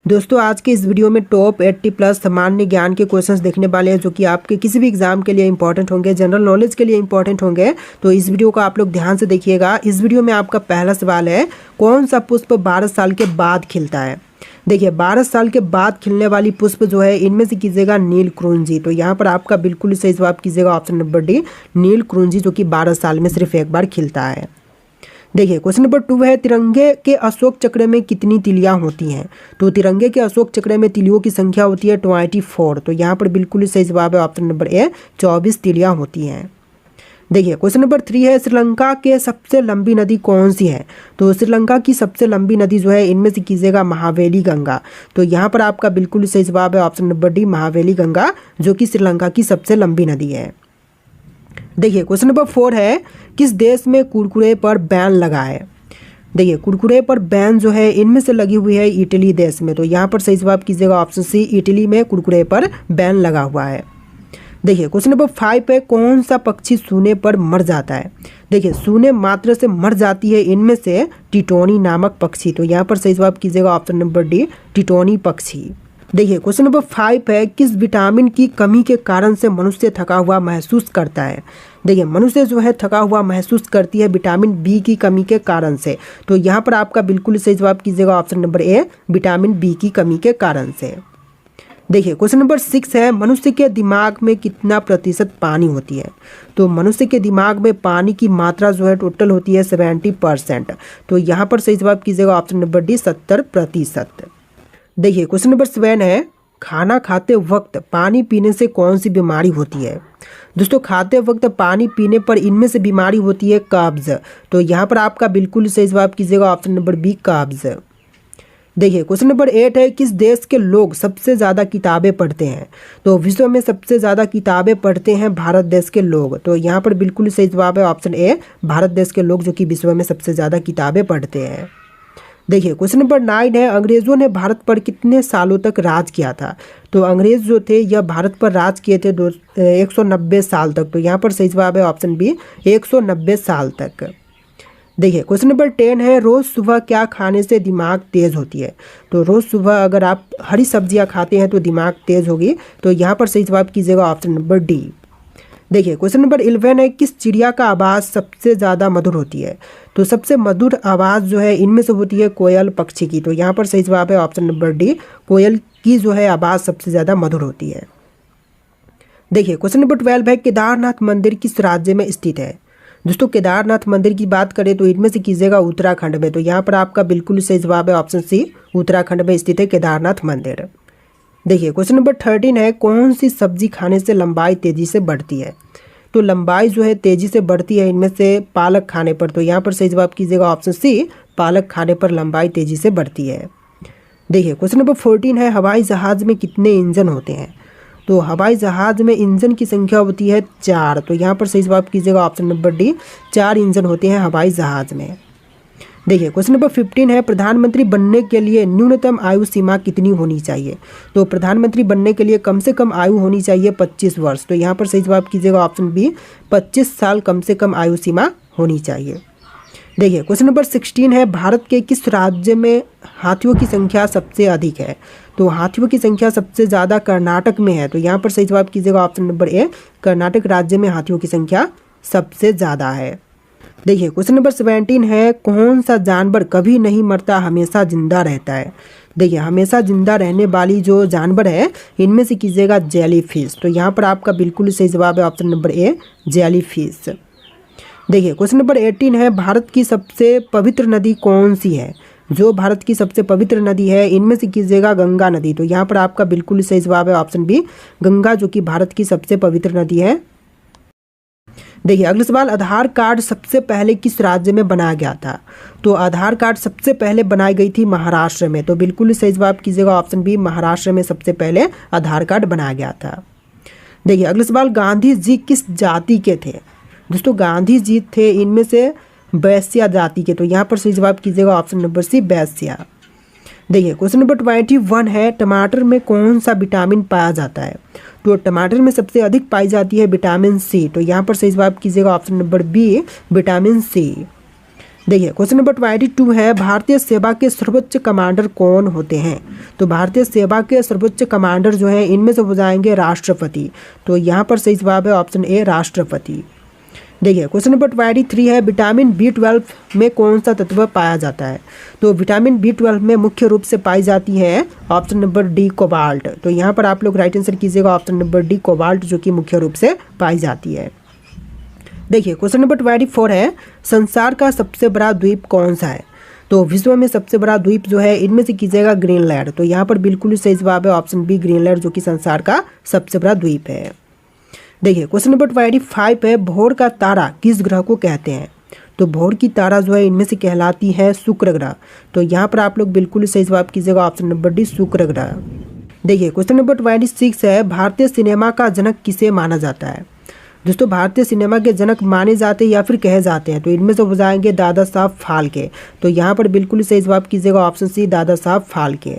दोस्तों आज के इस वीडियो में टॉप 80 प्लस सामान्य ज्ञान के क्वेश्चंस देखने वाले हैं जो कि आपके किसी भी एग्जाम के लिए इंपॉर्टेंट होंगे, जनरल नॉलेज के लिए इंपॉर्टेंट होंगे। तो इस वीडियो को आप लोग ध्यान से देखिएगा। इस वीडियो में आपका पहला सवाल है, कौन सा पुष्प 12 साल के बाद खिलता है। देखिए 12 साल के बाद खिलने वाली पुष्प जो है इनमें से कीजिएगा नीलकुंजी। तो यहाँ पर आपका बिल्कुल सही जवाब कीजिएगा ऑप्शन नंबर डी, नीलकुंजी, जो कि 12 साल में सिर्फ एक बार खिलता है। देखिए क्वेश्चन नंबर 2 है, तिरंगे के अशोक चक्र में कितनी तिलियां होती हैं। तो तिरंगे के अशोक चक्र में तिलियों की संख्या होती है 24। तो यहाँ पर बिल्कुल सही जवाब है ऑप्शन नंबर ए, 24 तिलियां होती हैं। देखिए क्वेश्चन नंबर 3 है, श्रीलंका के सबसे लंबी नदी कौन सी है। तो श्रीलंका की सबसे लंबी नदी जो है इनमें से कीजिएगा महावेली गंगा। तो यहाँ पर आपका बिल्कुल सही जवाब है option number D, Mahaweli Ganga, जो कि श्रीलंका की सबसे लंबी नदी है। देखिए क्वेश्चन नंबर 4 है, किस देश में कुरकुरे पर बैन लगा है। देखिए कुरकुरे पर बैन जो है इनमें से लगी हुई है इटली देश में। तो यहाँ पर सही जवाब कीजिएगा ऑप्शन सी, इटली में कुरकुरे पर बैन लगा हुआ है। देखिए क्वेश्चन नंबर 5 है, कौन सा पक्षी सूने पर मर जाता है। देखिए सूने मात्र से मर जाती है इनमें से टिटोनी नामक पक्षी। तो यहाँ पर सही जवाब कीजिएगा ऑप्शन नंबर डी, टिटोनी पक्षी। देखिए क्वेश्चन नंबर 5 है, किस विटामिन की कमी के कारण से मनुष्य थका हुआ महसूस करता है। देखिए मनुष्य जो है थका हुआ महसूस करती है विटामिन बी की कमी के कारण से। तो यहाँ पर आपका बिल्कुल सही जवाब कीजिएगा option number A, vitamin B की कमी के कारण से। देखिए क्वेश्चन नंबर 6 है, मनुष्य के दिमाग में कितना प्रतिशत पानी होती है। तो मनुष्य के दिमाग में पानी की मात्रा जो है टोटल होती है 70%। तो यहाँ पर सही जवाब कीजिएगा ऑप्शन नंबर डी, 70%। देखिए क्वेश्चन नंबर 7 है, खाना खाते वक्त पानी पीने से कौन सी बीमारी होती है। दोस्तों खाते वक्त पानी पीने पर इनमें से बीमारी होती है कब्ज। तो यहाँ पर आपका बिल्कुल सही जवाब कीजिएगा ऑप्शन नंबर बी, कब्ज। देखिए क्वेश्चन नंबर 8 है, किस देश के लोग सबसे ज़्यादा किताबें पढ़ते हैं। तो विश्व में सबसे ज़्यादा किताबें पढ़ते हैं भारत देश के लोग। तो यहाँ पर बिल्कुल सही जवाब है ऑप्शन ए, भारत देश के लोग, जो कि विश्व में सबसे ज़्यादा किताबें पढ़ते हैं। देखिए क्वेश्चन नंबर 9 है, अंग्रेज़ों ने भारत पर कितने सालों तक राज किया था। तो अंग्रेज़ जो थे यह भारत पर राज किए थे 190 साल तक। तो यहाँ पर सही जवाब है ऑप्शन बी, 190 साल तक। देखिए क्वेश्चन नंबर 10 है, रोज़ सुबह क्या खाने से दिमाग तेज़ होती है। तो रोज़ सुबह अगर आप हरी सब्जियाँ खाते हैं तो दिमाग तेज़ होगी। तो यहाँ पर सही जवाब कीजिएगा ऑप्शन नंबर डी। देखिए क्वेश्चन नंबर 11 है, किस चिड़िया का आवाज़ सबसे ज़्यादा मधुर होती है। तो सबसे मधुर आवाज़ जो है इनमें से होती है कोयल पक्षी की। तो यहाँ पर सही जवाब है ऑप्शन नंबर डी, कोयल की जो है आवाज़ सबसे ज़्यादा मधुर होती है। देखिए क्वेश्चन नंबर 12 है, केदारनाथ मंदिर किस राज्य में स्थित है। दोस्तों केदारनाथ मंदिर की बात करें तो इनमें से कीजिएगा उत्तराखंड में। तो यहाँ पर आपका बिल्कुल सही जवाब है ऑप्शन सी, उत्तराखंड में स्थित है केदारनाथ मंदिर। देखिए क्वेश्चन नंबर 13 है, कौन सी सब्जी खाने से लंबाई तेज़ी से बढ़ती है। तो लंबाई जो है तेज़ी से बढ़ती है इनमें से पालक खाने पर। तो यहाँ पर सही जवाब कीजिएगा ऑप्शन सी, पालक खाने पर लंबाई तेज़ी से बढ़ती है। देखिए क्वेश्चन नंबर 14 है, हवाई जहाज़ में कितने इंजन होते हैं। तो हवाई जहाज़ में इंजन की संख्या होती है 4। तो यहाँ पर सही जवाब कीजिएगा ऑप्शन नंबर डी, 4 इंजन होते हैं हवाई जहाज़ में। देखिए क्वेश्चन नंबर 15 है, प्रधानमंत्री बनने के लिए न्यूनतम आयु सीमा कितनी होनी चाहिए। तो प्रधानमंत्री बनने के लिए कम से कम आयु होनी चाहिए 25 वर्ष। तो यहाँ पर सही जवाब कीजिएगा ऑप्शन बी, 25 साल कम से कम आयु सीमा होनी चाहिए। देखिए क्वेश्चन नंबर 16 है, भारत के किस राज्य में हाथियों की संख्या सबसे अधिक है। तो हाथियों की संख्या सबसे ज़्यादा कर्नाटक में है। तो यहाँ पर सही जवाब कीजिएगा ऑप्शन नंबर ए, कर्नाटक राज्य में हाथियों की संख्या सबसे ज़्यादा है। देखिए क्वेश्चन नंबर 17 है, कौन सा जानवर कभी नहीं मरता हमेशा जिंदा रहता है। देखिए हमेशा जिंदा रहने वाली जो जानवर है इनमें से कीजिएगा जेलीफिश। तो यहाँ पर आपका बिल्कुल सही जवाब है ऑप्शन नंबर ए, जेलीफिश। देखिए क्वेश्चन नंबर 18 है, भारत की सबसे पवित्र नदी कौन सी है। जो भारत की सबसे पवित्र नदी है इनमें से कीजिएगा गंगा नदी। तो यहाँ पर आपका बिल्कुल सही जवाब है ऑप्शन बी, गंगा, जो कि भारत की सबसे पवित्र नदी है। देखिए अगला सवाल, आधार कार्ड सबसे पहले किस राज्य में बनाया गया था। तो आधार कार्ड सबसे पहले बनाई गई थी महाराष्ट्र में। तो बिल्कुल सही जवाब कीजिएगा ऑप्शन बी, महाराष्ट्र में सबसे पहले आधार कार्ड बनाया गया था। देखिए अगला सवाल, गांधी जी किस जाति के थे। दोस्तों गांधी जी थे इनमें से वैश्या जाति के। तो यहाँ पर सही जवाब कीजिएगा ऑप्शन नंबर सी, वैश्या। देखिए क्वेश्चन नंबर 21 है, टमाटर में कौन सा विटामिन पाया जाता है। तो टमाटर में सबसे अधिक पाई जाती है विटामिन सी। तो यहाँ पर सही जवाब कीजिएगा option number B, vitamin C. देखिए क्वेश्चन नंबर 22 है, भारतीय सेवा के सर्वोच्च कमांडर कौन होते हैं? तो भारतीय सेवा के सर्वोच्च कमांडर जो हैं इनमें से हो जाएंगे राष्ट्रपति। तो यहाँ पर सही जवाब है ऑप्शन ए राष्ट्रपति। देखिए क्वेश्चन नंबर 23 है, विटामिन B12 में कौन सा तत्व पाया जाता है? तो विटामिन B12 में मुख्य रूप से पाई जाती है ऑप्शन नंबर डी कोबाल्ट। तो यहाँ पर आप लोग राइट आंसर कीजिएगा ऑप्शन नंबर डी कोबाल्ट, जो कि मुख्य रूप से पाई जाती है। देखिए क्वेश्चन नंबर 24 है, संसार का सबसे बड़ा द्वीप कौन सा है? तो विश्व में सबसे बड़ा द्वीप जो है इनमें से कीजिएगा ग्रीनलैंड। तो यहाँ पर बिल्कुल सही जवाब है ऑप्शन बी ग्रीनलैंड, जो कि संसार का सबसे बड़ा द्वीप है। देखिए क्वेश्चन नंबर 25 है, भोर का तारा किस ग्रह को कहते हैं? तो भोर की तारा जो है इनमें से कहलाती है शुक्र ग्रह। तो यहाँ पर आप लोग बिल्कुल सही जवाब कीजिएगा ऑप्शन नंबर डी शुक्र ग्रह। देखिए क्वेश्चन नंबर 26 है, भारतीय सिनेमा का जनक किसे माना जाता है? दोस्तों भारतीय सिनेमा के जनक माने जाते हैं या फिर कहे जाते हैं? तो इनमें से हो जाएंगे दादा साहब फाल्के। तो यहाँ पर बिल्कुल सही जवाब कीजिएगा ऑप्शन सी दादा साहब फाल्के।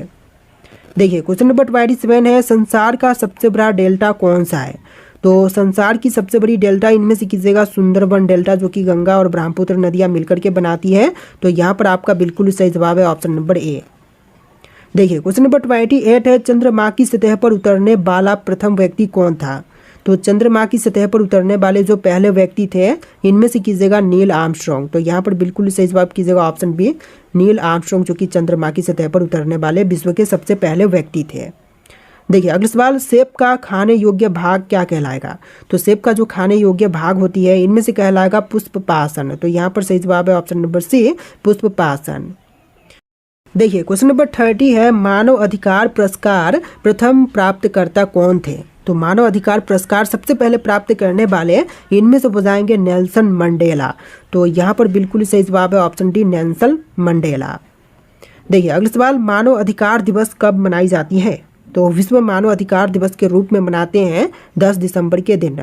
देखिए क्वेश्चन नंबर 27 है, संसार का सबसे बड़ा डेल्टा कौन सा है? तो संसार की सबसे बड़ी डेल्टा इनमें से कीजिएगा सुंदरबन डेल्टा, जो कि गंगा और ब्रह्मपुत्र नदियाँ मिलकर के बनाती है। तो यहाँ पर आपका बिल्कुल सही जवाब है ऑप्शन नंबर ए। देखिए क्वेश्चन नंबर 28 है, चंद्रमा की सतह पर उतरने वाला प्रथम व्यक्ति कौन था? तो चंद्रमा की सतह पर उतरने वाले जो पहले व्यक्ति थे इनमें से कीजिएगा नील आर्मस्ट्रॉन्ग। तो यहाँ पर बिल्कुल सही जवाब कीजिएगा ऑप्शन बी नील आर्मस्ट्रॉन्ग, जो कि चंद्रमा की सतह पर उतरने वाले विश्व के सबसे पहले व्यक्ति थे। देखिए अगला सवाल, सेब का खाने योग्य भाग क्या कहलाएगा? तो सेब का जो खाने योग्य भाग होती है इनमें से कहलाएगा पुष्पपाशन। तो यहाँ पर सही जवाब है ऑप्शन नंबर सी पुष्पपाशन। देखिए क्वेश्चन नंबर 30 है, मानव अधिकार पुरस्कार प्रथम प्राप्तकर्ता कौन थे? तो मानव अधिकार पुरस्कार सबसे पहले प्राप्त करने वाले इनमें से हो जाएंगे नेल्सन मंडेला। तो यहाँ पर बिल्कुल सही जवाब है ऑप्शन डी नेल्सन मंडेला। देखिए अगला सवाल, मानव अधिकार दिवस कब मनाई जाती है? तो विश्व मानव अधिकार दिवस के रूप में मनाते हैं 10 दिसंबर के दिन।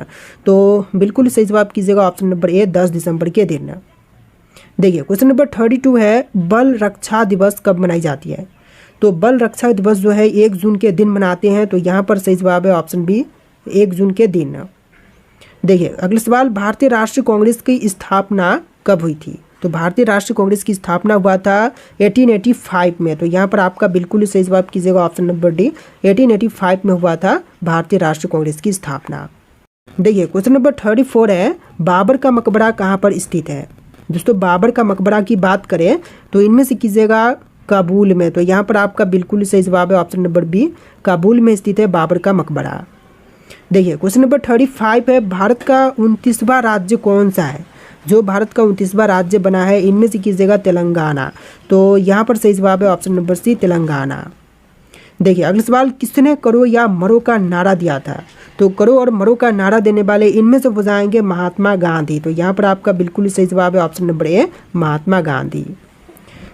तो बिल्कुल सही जवाब कीजिएगा ऑप्शन नंबर ए 10 दिसंबर के दिन। देखिए क्वेश्चन नंबर 32 है, बल रक्षा दिवस कब मनाई जाती है? तो बल रक्षा दिवस जो है 1 जून के दिन मनाते हैं। तो यहाँ पर सही जवाब है ऑप्शन बी 1 जून के दिन। देखिए अगला सवाल, भारतीय राष्ट्रीय कांग्रेस की स्थापना कब हुई थी? तो भारतीय राष्ट्रीय कांग्रेस की स्थापना हुआ था 1885 में। तो यहाँ पर आपका बिल्कुल सही जवाब कीजिएगा ऑप्शन नंबर डी 1885 में हुआ था भारतीय राष्ट्रीय कांग्रेस की स्थापना। देखिए क्वेश्चन नंबर 34 है, बाबर का मकबरा कहाँ पर स्थित है? दोस्तों बाबर का मकबरा की बात करें तो इनमें से कीजिएगा काबुल में। तो यहाँ पर आपका बिल्कुल सही जवाब है ऑप्शन नंबर बी काबुल में स्थित है बाबर का मकबरा। देखिए क्वेश्चन नंबर 35 है, भारत का 29वां राज्य कौन सा है? जो भारत का 29वां राज्य बना है इनमें से कीजिएगा तेलंगाना। तो यहाँ पर सही जवाब है ऑप्शन नंबर सी तेलंगाना। देखिए अगला सवाल, किसने करो या मरो का नारा दिया था? तो करो और मरो का नारा देने वाले इनमें से हो जाएंगे महात्मा गांधी। तो यहाँ पर आपका बिल्कुल सही जवाब है ऑप्शन नंबर ए महात्मा गांधी।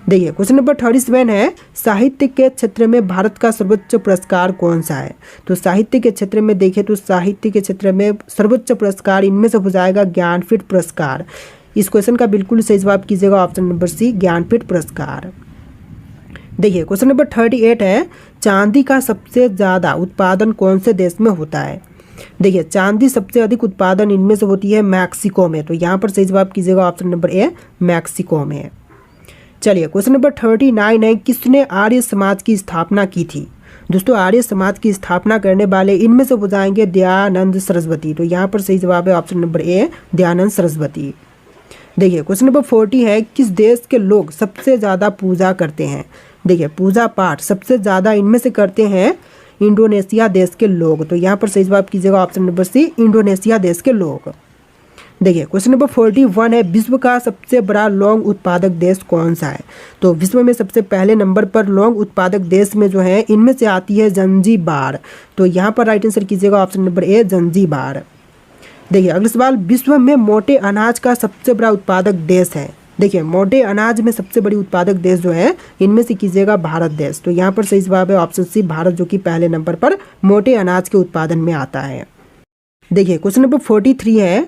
देखिए क्वेश्चन नंबर 37 है, साहित्य के क्षेत्र में भारत का सर्वोच्च पुरस्कार कौन सा है? तो साहित्य के क्षेत्र में देखें तो साहित्य के क्षेत्र में सर्वोच्च पुरस्कार इनमें से हो जाएगा ज्ञानपीठ पुरस्कार। इस क्वेश्चन का बिल्कुल सही जवाब कीजिएगा ऑप्शन नंबर सी ज्ञानपीठ पुरस्कार। देखिए क्वेश्चन नंबर 38 है, चांदी का सबसे ज़्यादा उत्पादन कौन से देश में होता है? देखिए चांदी सबसे अधिक उत्पादन इनमें से होती है मैक्सिको में। तो यहाँ पर सही जवाब कीजिएगा ऑप्शन नंबर ए मैक्सिको में। चलिए क्वेश्चन नंबर 39 है, किसने आर्य समाज की स्थापना की थी? दोस्तों आर्य समाज की स्थापना करने वाले इनमें से हो जाएंगे दयानंद सरस्वती। तो यहाँ पर सही जवाब है ऑप्शन नंबर ए दयानंद सरस्वती। देखिए क्वेश्चन नंबर 40 है, किस देश के लोग सबसे ज़्यादा पूजा करते हैं? देखिए पूजा पाठ सबसे ज़्यादा इनमें से करते हैं इंडोनेशिया देश के लोग। तो यहाँ पर सही जवाब कीजिएगा ऑप्शन नंबर सी इंडोनेशिया देश के लोग। देखिए क्वेश्चन नंबर 41 है, विश्व का सबसे बड़ा लौंग उत्पादक देश कौन सा है? तो विश्व में सबसे पहले नंबर पर लौंग उत्पादक देश में जो है इनमें से आती है जंजीबार। तो यहाँ पर राइट आंसर कीजिएगा ऑप्शन नंबर ए जंजीबार। देखिए अगला सवाल, विश्व में मोटे अनाज का सबसे बड़ा उत्पादक देश है? देखिए मोटे अनाज में सबसे बड़ी उत्पादक देश जो है इनमें से कीजिएगा भारत देश। तो यहाँ पर सही जवाब है ऑप्शन सी भारत, जो कि पहले नंबर पर मोटे अनाज के उत्पादन में आता है। देखिए क्वेश्चन नंबर 43 है,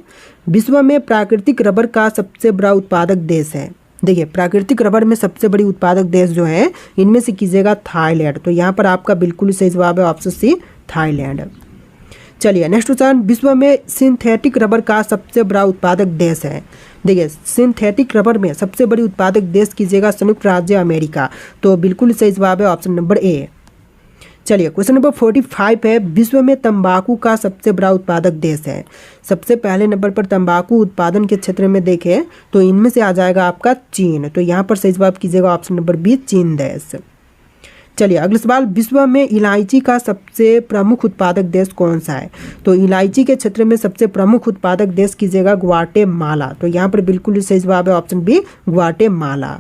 विश्व में प्राकृतिक रबर का सबसे बड़ा उत्पादक देश है? देखिए प्राकृतिक रबर में सबसे बड़ी उत्पादक देश जो है इनमें से कीजिएगा थाईलैंड। तो यहाँ पर आपका बिल्कुल सही जवाब है ऑप्शन सी थाईलैंड। चलिए नेक्स्ट क्वेश्चन, विश्व में सिंथेटिक रबर का सबसे बड़ा उत्पादक देश है। देखिए सिंथेटिक रबर में सबसे बड़ी उत्पादक देश कीजिएगा संयुक्त राज्य अमेरिका। तो बिल्कुल सही जवाब है ऑप्शन नंबर ए। चलिए क्वेश्चन नंबर 45 है, विश्व में तंबाकू का सबसे बड़ा उत्पादक देश है। सबसे पहले नंबर पर तंबाकू उत्पादन के क्षेत्र में देखें तो इनमें से आ जाएगा आपका चीन। तो यहाँ पर सही जवाब कीजिएगा ऑप्शन नंबर बी, चीन देश। चलिए अगला सवाल, विश्व में इलायची का सबसे प्रमुख उत्पादक देश कौन सा है। तो इलायची के क्षेत्र में सबसे प्रमुख उत्पादक देश कीजिएगा ग्वाटेमाला। तो यहाँ पर बिल्कुल सही जवाब है ऑप्शन बी, ग्वाटेमाला।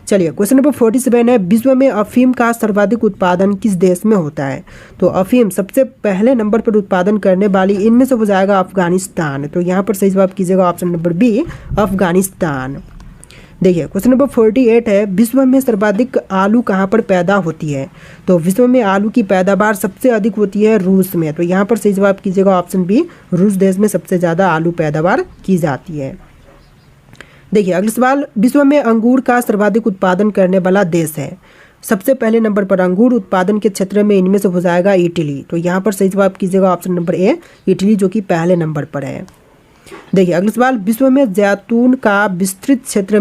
चलिए क्वेश्चन नंबर 47 है, विश्व में अफीम का सर्वाधिक उत्पादन किस देश में होता है। तो अफीम सबसे पहले नंबर पर उत्पादन करने वाली इनमें से हो जाएगा अफगानिस्तान। तो यहाँ पर सही जवाब कीजिएगा ऑप्शन नंबर बी, अफगानिस्तान। देखिए क्वेश्चन नंबर 48 है, विश्व में सर्वाधिक आलू कहाँ पर पैदा होती है। तो विश्व में आलू की पैदावार सबसे अधिक होती है रूस में। तो यहाँ पर सही जवाब कीजिएगा ऑप्शन बी, रूस देश में सबसे ज़्यादा आलू पैदावार की जाती है। देखिए अगला सवाल, विश्व में अंगूर का सर्वाधिक उत्पादन करने वाला देश है। सबसे पहले नंबर पर अंगूर उत्पादन के क्षेत्र में इनमें से हो जाएगा इटली। तो यहाँ पर सही जवाब कीजिएगा ऑप्शन नंबर ए, इटली, जो कि पहले नंबर पर है। देखिए अगला सवाल, विश्व में जैतून विस्तृत क्षेत्र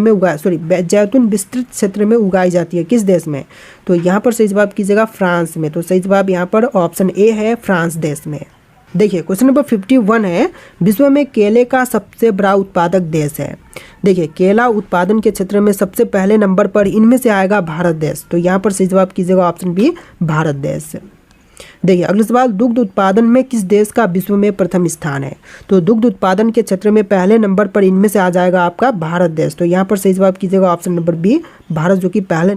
में उगाई जाती है किस देश में। तो यहाँ पर सही जवाब कीजिएगा फ्रांस में। तो सही जवाब यहाँ पर ऑप्शन ए है, फ्रांस देश में। देखिए क्वेश्चन नंबर 51 है, विश्व में केले का सबसे बड़ा उत्पादक देश है। देखिए केला उत्पादन के क्षेत्र में सबसे पहले नंबर पर इनमें से आएगा भारत देश। तो यहाँ पर सही जवाब कीजिएगा ऑप्शन बी, भारत देश। देखिए अगला सवाल, दुग्ध उत्पादन में किस देश का विश्व में प्रथम स्थान है। तो दुग्ध उत्पादन के क्षेत्र में पहले नंबर पर इनमें से आ जाएगा आपका भारत देश। तो यहाँ पर सही जवाब कीजिएगा ऑप्शन नंबर बी, भारत, जो कि पहले